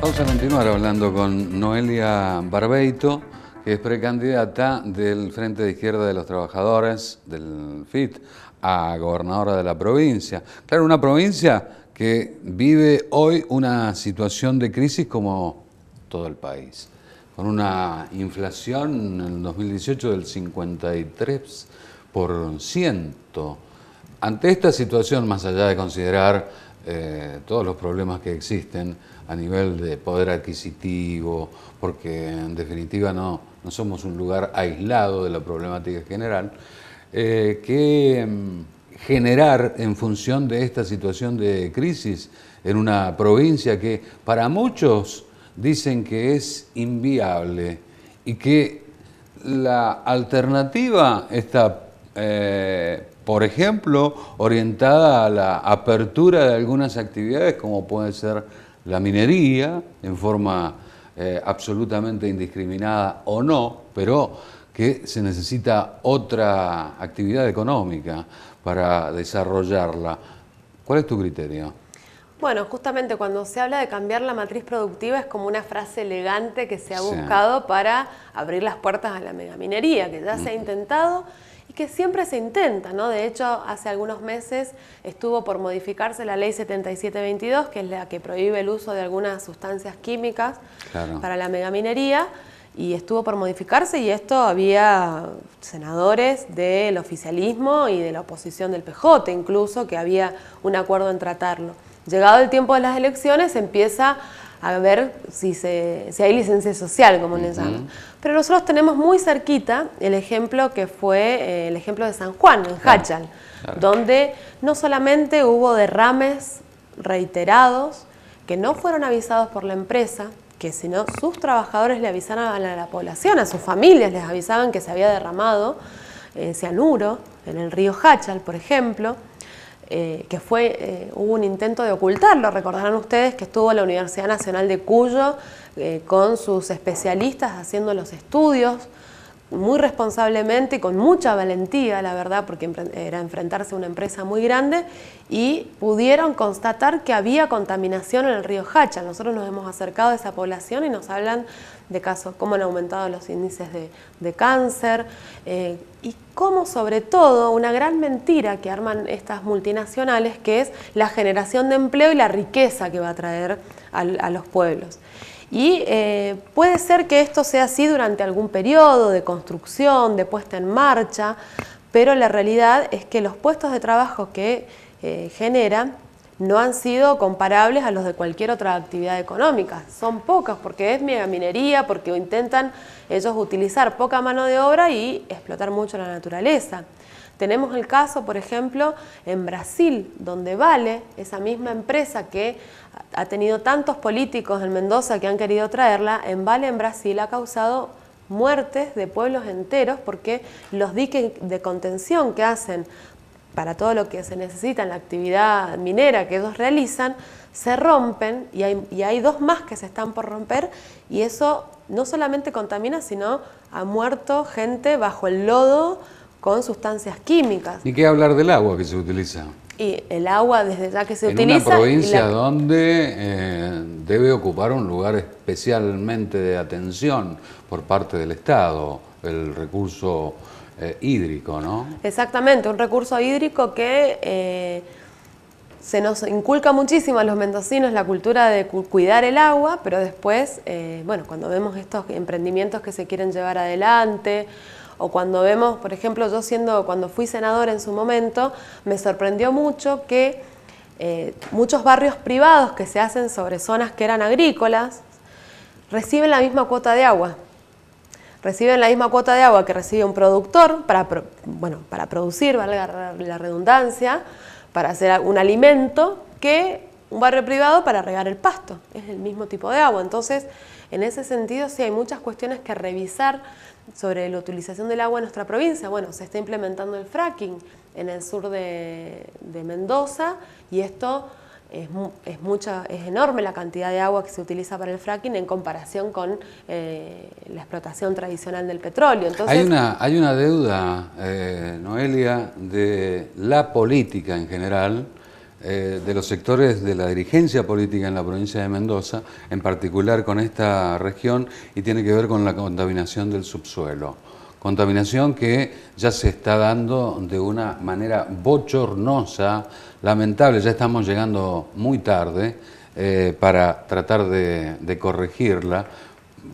Vamos a continuar hablando con Noelia Barbeito, que es precandidata del Frente de Izquierda de los Trabajadores, del FIT, a gobernadora de la provincia. Claro, una provincia que vive hoy una situación de crisis como todo el país, con una inflación en el 2018 del 53%. Ante esta situación, más allá de considerar todos los problemas que existen a nivel de poder adquisitivo, porque en definitiva no somos un lugar aislado de la problemática general, que generar en función de esta situación de crisis en una provincia que para muchos dicen que es inviable y que la alternativa está, por ejemplo, orientada a la apertura de algunas actividades como puede ser la minería, en forma absolutamente indiscriminada o no, pero que se necesita otra actividad económica para desarrollarla. ¿Cuál es tu criterio? Bueno, justamente cuando se habla de cambiar la matriz productiva es como una frase elegante que se ha buscado para abrir las puertas a la megaminería, que ya se ha intentado y que siempre se intenta, ¿no? De hecho, hace algunos meses estuvo por modificarse la ley 7722, que es la que prohíbe el uso de algunas sustancias químicas para la megaminería, y estuvo por modificarse, y esto había senadores del oficialismo y de la oposición del PJ incluso, que había un acuerdo en tratarlo. Llegado el tiempo de las elecciones, empieza a ver si hay licencia social, como les llaman. Pero nosotros tenemos muy cerquita el ejemplo que fue el ejemplo de San Juan, en Jáchal, donde no solamente hubo derrames reiterados, que no fueron avisados por la empresa, que sino sus trabajadores le avisaron a la población, a sus familias les avisaban que se había derramado cianuro en el río Jáchal, por ejemplo, que hubo un intento de ocultarlo. Recordarán ustedes que estuvo la Universidad Nacional de Cuyo con sus especialistas haciendo los estudios muy responsablemente y con mucha valentía, la verdad, porque era enfrentarse a una empresa muy grande, y pudieron constatar que había contaminación en el río Jáchal. Nosotros nos hemos acercado a esa población y nos hablan de casos, cómo han aumentado los índices de cáncer y cómo, sobre todo, una gran mentira que arman estas multinacionales, que es la generación de empleo y la riqueza que va a traer a los pueblos. Y puede ser que esto sea así durante algún periodo de construcción, de puesta en marcha, pero la realidad es que los puestos de trabajo que generan no han sido comparables a los de cualquier otra actividad económica. Son pocas porque es megaminería, porque intentan ellos utilizar poca mano de obra y explotar mucho la naturaleza. Tenemos el caso, por ejemplo, en Brasil, donde Vale, esa misma empresa que ha tenido tantos políticos en Mendoza que han querido traerla, en Vale, en Brasil, ha causado muertes de pueblos enteros porque los diques de contención que hacen para todo lo que se necesita en la actividad minera que ellos realizan, se rompen y hay dos más que se están por romper, y eso no solamente contamina, sino ha muerto gente bajo el lodo con sustancias químicas. Ni qué hablar del agua que se utiliza. Y el agua desde ya que se utiliza... En una provincia donde debe ocupar un lugar especialmente de atención por parte del Estado, el recurso hídrico, ¿no? Exactamente, un recurso hídrico que se nos inculca muchísimo a los mendocinos la cultura de cuidar el agua, pero después, bueno, cuando vemos estos emprendimientos que se quieren llevar adelante, o cuando vemos, por ejemplo, cuando fui senadora en su momento, me sorprendió mucho que muchos barrios privados que se hacen sobre zonas que eran agrícolas reciben la misma cuota de agua. Reciben la misma cuota de agua que recibe un productor para producir, valga la redundancia, para hacer un alimento, que un barrio privado para regar el pasto. Es el mismo tipo de agua. Entonces, en ese sentido, sí hay muchas cuestiones que revisar sobre la utilización del agua en nuestra provincia. Bueno, se está implementando el fracking en el sur de Mendoza, y esto es enorme la cantidad de agua que se utiliza para el fracking en comparación con la explotación tradicional del petróleo. Entonces, hay una deuda, Noelia, de la política en general de los sectores de la dirigencia política en la provincia de Mendoza, en particular con esta región, y tiene que ver con la contaminación del subsuelo. Contaminación que ya se está dando de una manera bochornosa, lamentable, ya estamos llegando muy tarde para tratar de corregirla,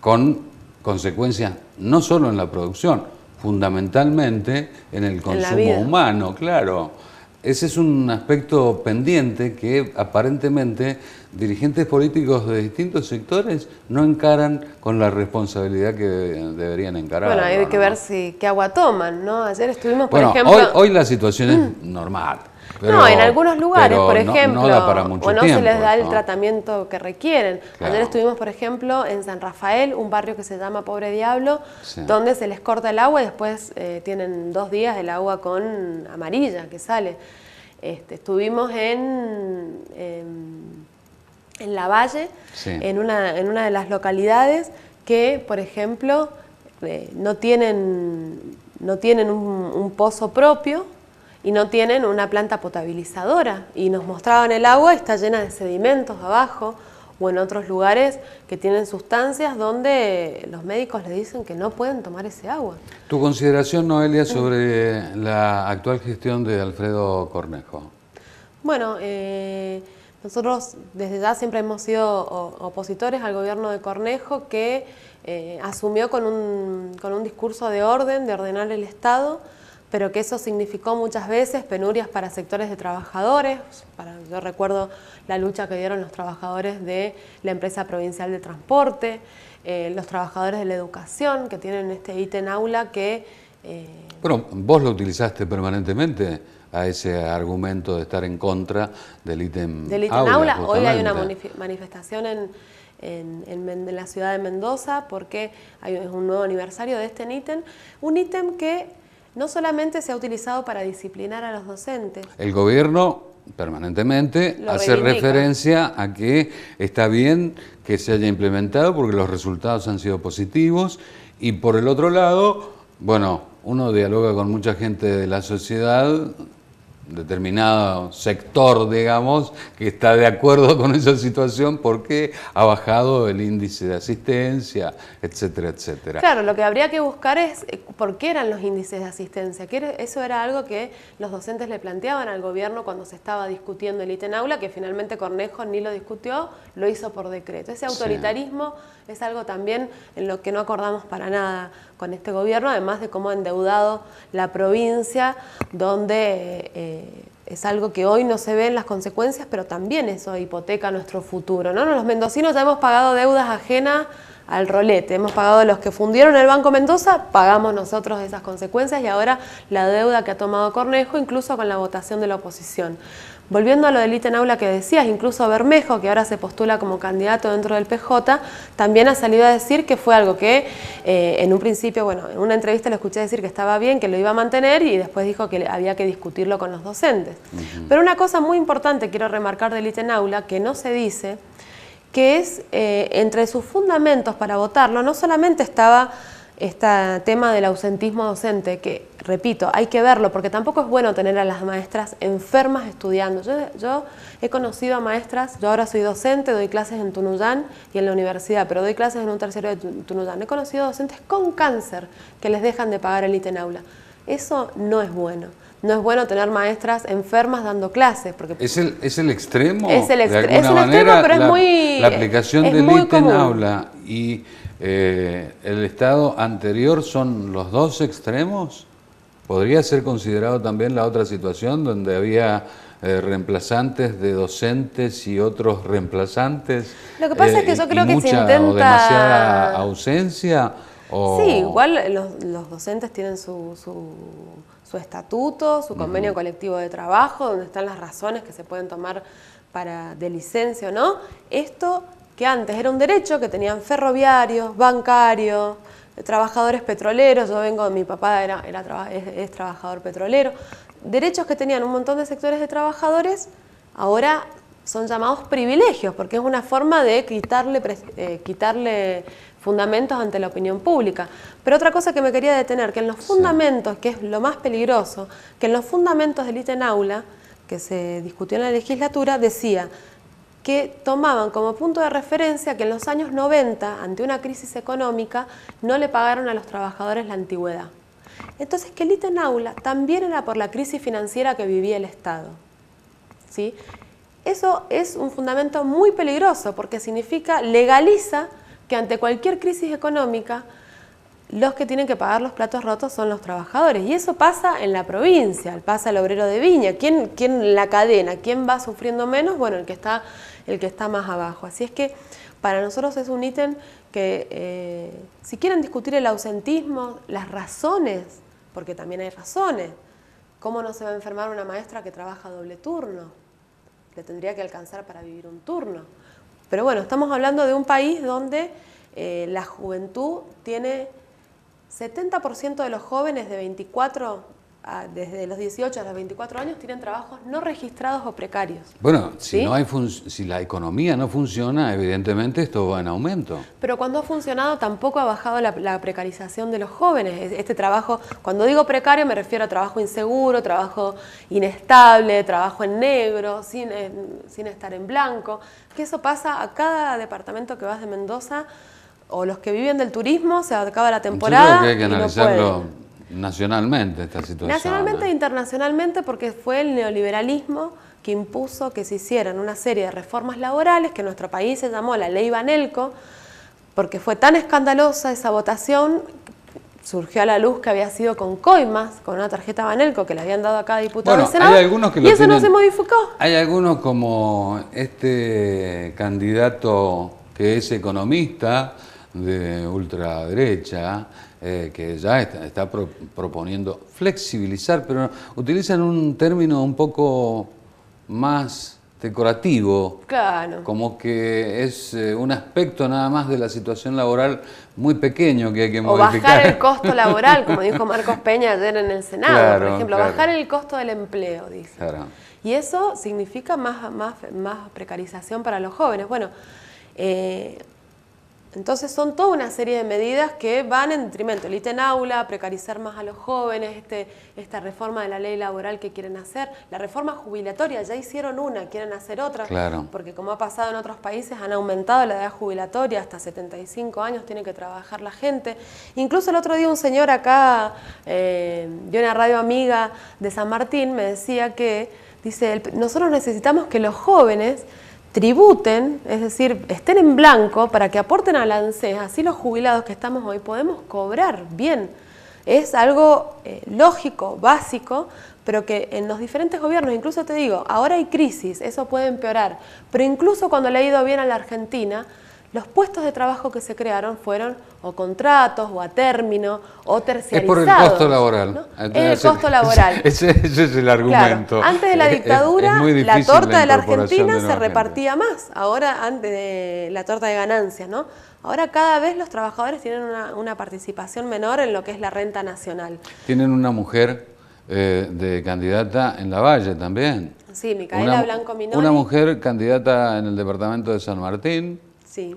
con consecuencias no solo en la producción, fundamentalmente en el consumo humano, claro. Ese es un aspecto pendiente que aparentemente dirigentes políticos de distintos sectores no encaran con la responsabilidad que deberían encarar. Bueno, hay que ver qué agua toman, ¿no? Ayer estuvimos, por ejemplo... Hoy la situación es normal. Pero, no, en algunos lugares, por ejemplo, no da para mucho o no tiempo, se les da el ¿no? tratamiento que requieren. Claro. Ayer estuvimos, por ejemplo, en San Rafael, un barrio que se llama Pobre Diablo, sí, donde se les corta el agua y después tienen 2 días el agua con amarilla que sale. Estuvimos en La Valle, sí, en una de las localidades que, por ejemplo, no tienen un pozo propio, y no tienen una planta potabilizadora, y nos mostraban el agua, está llena de sedimentos abajo, o en otros lugares que tienen sustancias donde los médicos les dicen que no pueden tomar ese agua. ¿Tu consideración, Noelia, sobre la actual gestión de Alfredo Cornejo? Bueno, nosotros desde ya siempre hemos sido opositores al gobierno de Cornejo, que asumió con un discurso de orden, de ordenar el Estado, pero que eso significó muchas veces penurias para sectores de trabajadores. Yo recuerdo la lucha que dieron los trabajadores de la empresa provincial de transporte, los trabajadores de la educación, que tienen este ítem aula que... Bueno, vos lo utilizaste permanentemente a ese argumento de estar en contra del ítem aula. Hoy hay una manifestación en la ciudad de Mendoza porque es un nuevo aniversario de este ítem, un ítem que no solamente se ha utilizado para disciplinar a los docentes. El gobierno permanentemente hace referencia a que está bien que se haya implementado porque los resultados han sido positivos, y por el otro lado, bueno, uno dialoga con mucha gente de la sociedad, determinado sector, digamos, que está de acuerdo con esa situación porque ha bajado el índice de asistencia, etcétera, etcétera. Claro, lo que habría que buscar es por qué eran los índices de asistencia. Eso era algo que los docentes le planteaban al gobierno cuando se estaba discutiendo el ítem aula, que finalmente Cornejo ni lo discutió, lo hizo por decreto. Ese autoritarismo es algo también en lo que no acordamos para nada con este gobierno, además de cómo ha endeudado la provincia, donde es algo que hoy no se ven las consecuencias, pero también eso hipoteca nuestro futuro, ¿no? Los mendocinos ya hemos pagado deudas ajenas al rolete, hemos pagado los que fundieron el Banco Mendoza, pagamos nosotros esas consecuencias, y ahora la deuda que ha tomado Cornejo, incluso con la votación de la oposición. Volviendo a lo del ítem aula que decías, incluso Bermejo, que ahora se postula como candidato dentro del PJ, también ha salido a decir que fue algo que en un principio, bueno, en una entrevista le escuché decir que estaba bien, que lo iba a mantener, y después dijo que había que discutirlo con los docentes. Pero una cosa muy importante quiero remarcar del ítem aula, que no se dice, que es entre sus fundamentos para votarlo, no solamente estaba este tema del ausentismo docente, que, repito, hay que verlo, porque tampoco es bueno tener a las maestras enfermas estudiando. Yo he conocido a maestras, yo ahora soy docente, doy clases en Tunuyán y en la universidad, pero doy clases en un terciario de Tunuyán. He conocido docentes con cáncer que les dejan de pagar el ítem aula. Eso no es bueno. No es bueno tener maestras enfermas dando clases. Porque ¿Es el extremo? Es el extremo, pero es muy... La aplicación del ítem aula y el estado anterior son los dos extremos. ¿Podría ser considerado también la otra situación donde había reemplazantes de docentes y otros reemplazantes? Lo que pasa es que yo creo que se intenta... ¿O demasiada ausencia? Sí, igual los docentes tienen su estatuto, su convenio colectivo de trabajo, donde están las razones que se pueden tomar de licencia o no. Esto que antes era un derecho que tenían ferroviarios, bancarios, trabajadores petroleros. Mi papá es trabajador petrolero. Derechos que tenían un montón de sectores de trabajadores, ahora son llamados privilegios, porque es una forma de quitarle fundamentos ante la opinión pública. Pero otra cosa que me quería detener, que en los fundamentos, que es lo más peligroso, que en los fundamentos del ítem aula, que se discutió en la legislatura, decía que tomaban como punto de referencia que en los años 90, ante una crisis económica, no le pagaron a los trabajadores la antigüedad. Entonces, que el ítem aula también era por la crisis financiera que vivía el Estado, ¿sí? Eso es un fundamento muy peligroso porque significa, legaliza que ante cualquier crisis económica los que tienen que pagar los platos rotos son los trabajadores. Y eso pasa en la provincia, pasa el obrero de Viña. ¿Quién en la cadena? ¿Quién va sufriendo menos? Bueno, el que está más abajo. Así es que para nosotros es un ítem que, si quieren discutir el ausentismo, las razones, porque también hay razones. ¿Cómo no se va a enfermar una maestra que trabaja doble turno? Le tendría que alcanzar para vivir un turno. Pero bueno, estamos hablando de un país donde la juventud tiene 70% de los jóvenes de 24, desde los 18 a los 24 años, tienen trabajos no registrados o precarios. Bueno, ¿sí? si la economía no funciona, evidentemente esto va en aumento. Pero cuando ha funcionado tampoco ha bajado la precarización de los jóvenes. Este trabajo, cuando digo precario me refiero a trabajo inseguro, trabajo inestable, trabajo en negro, sin estar en blanco, que eso pasa a cada departamento que vas de Mendoza, o los que viven del turismo, se acaba la temporada. Yo creo que hay que analizarlo nacionalmente, esta situación. Nacionalmente e internacionalmente, porque fue el neoliberalismo que impuso que se hicieran una serie de reformas laborales que en nuestro país se llamó la Ley Banelco, porque fue tan escandalosa esa votación, surgió a la luz que había sido con coimas, con una tarjeta Banelco que le habían dado a cada diputado del Senado, hay algunos que y eso no se modificó. Hay algunos como este candidato que es economista, de ultraderecha, que ya está proponiendo flexibilizar, pero utilizan un término un poco más decorativo, claro, como que es un aspecto nada más de la situación laboral muy pequeño que hay que modificar. O bajar el costo laboral, como dijo Marcos Peña ayer en el Senado, claro, por ejemplo, claro. bajar el costo del empleo, dice. Claro. Y eso significa más precarización para los jóvenes. Bueno, entonces son toda una serie de medidas que van en detrimento. El ítem aula, precarizar más a los jóvenes, esta reforma de la ley laboral que quieren hacer, la reforma jubilatoria, ya hicieron una, quieren hacer otra, claro. Porque como ha pasado en otros países, han aumentado la edad jubilatoria, hasta 75 años tiene que trabajar la gente. Incluso el otro día un señor acá, de una radio amiga de San Martín, me decía que, dice, nosotros necesitamos que los jóvenes tributen, es decir, estén en blanco para que aporten al ANSES, así los jubilados que estamos hoy podemos cobrar bien. Es algo lógico, básico, pero que en los diferentes gobiernos, incluso te digo, ahora hay crisis, eso puede empeorar, pero incluso cuando le ha ido bien a la Argentina, los puestos de trabajo que se crearon fueron o contratos, o a término, o terciarizados. Es por el costo laboral. ¿No? Es el costo laboral. Ese es el argumento. Claro. Antes de la dictadura, la torta de la Argentina se repartía gente. más. Ahora, antes de la torta de ganancias, ¿no? Ahora cada vez los trabajadores tienen una participación menor en lo que es la renta nacional. Tienen una mujer de candidata en La Valle también. Sí, Micaela Blanco Minori. Una mujer candidata en el departamento de San Martín. Sí.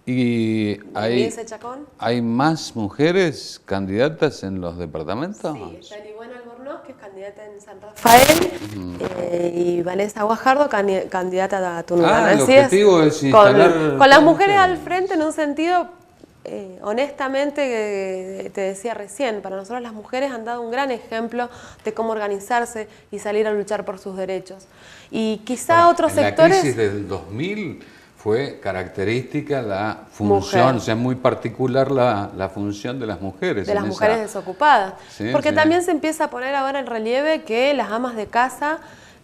¿Y hay más mujeres candidatas en los departamentos? Sí, está Ivonne Albornoz, que es candidata en San Rafael, y Vanessa Guajardo, candidata a Tunuyán. El objetivo es instalar... Con las mujeres al frente en un sentido, honestamente, que te decía recién, para nosotros las mujeres han dado un gran ejemplo de cómo organizarse y salir a luchar por sus derechos. Y quizá otros sectores... La crisis del 2000... fue característica la función, o sea, muy particular la función de las mujeres. De las mujeres desocupadas. Sí, porque sí. También se empieza a poner ahora en relieve que las amas de casa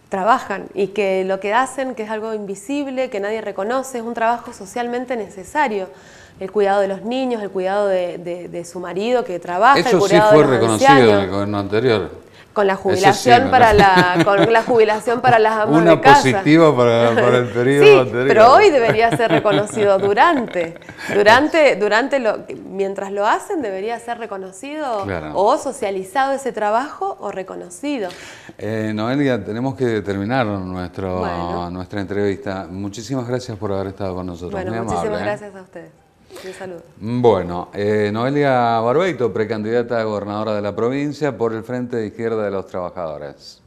trabajan y que lo que hacen, que es algo invisible, que nadie reconoce, es un trabajo socialmente necesario. El cuidado de los niños, el cuidado de su marido que trabaja, Eso el cuidado sí fue de los reconocido ancianos. en el gobierno anterior. Con la jubilación sí, con la jubilación para las amas una de casa. Una positiva para el periodo sí, anterior. Pero hoy debería ser reconocido mientras lo hacen debería ser reconocido, claro. O socializado ese trabajo o reconocido. Noelia, tenemos que terminar nuestra entrevista. Muchísimas gracias por haber estado con nosotros. Bueno, muy muchísimas amable, gracias a ustedes. Un saludo. Bueno, Noelia Barbeito, precandidata a gobernadora de la provincia por el Frente de Izquierda de los Trabajadores.